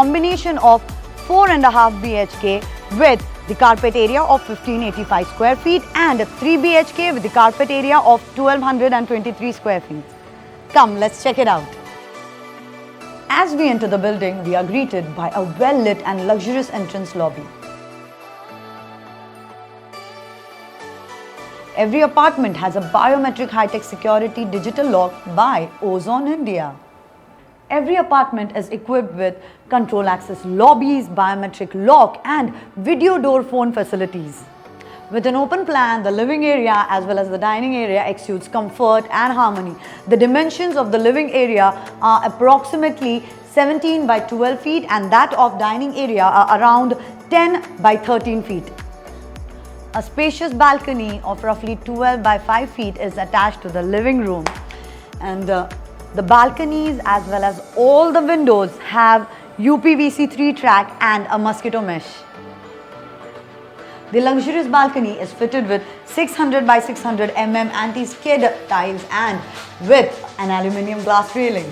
combination of 4.5 BHK with the carpet area of 1585 square feet and 3 BHK with the carpet area of 1223 square feet. Come, let's check it out. As we enter the building, we are greeted by a well-lit and luxurious entrance lobby. Every apartment has a biometric high-tech security digital lock by Ozone India. Every apartment is equipped with control access lobbies, biometric lock and video door phone facilities. With an open plan, the living area as well as the dining area exudes comfort and harmony. The dimensions of the living area are approximately 17 by 12 feet and that of dining area are around 10 by 13 feet. A spacious balcony of roughly 12 by 5 feet is attached to the living room, and the balconies as well as all the windows have UPVC 3 track and a mosquito mesh. The luxurious balcony is fitted with 600 by 600 mm anti-skid tiles and with an aluminium glass railing.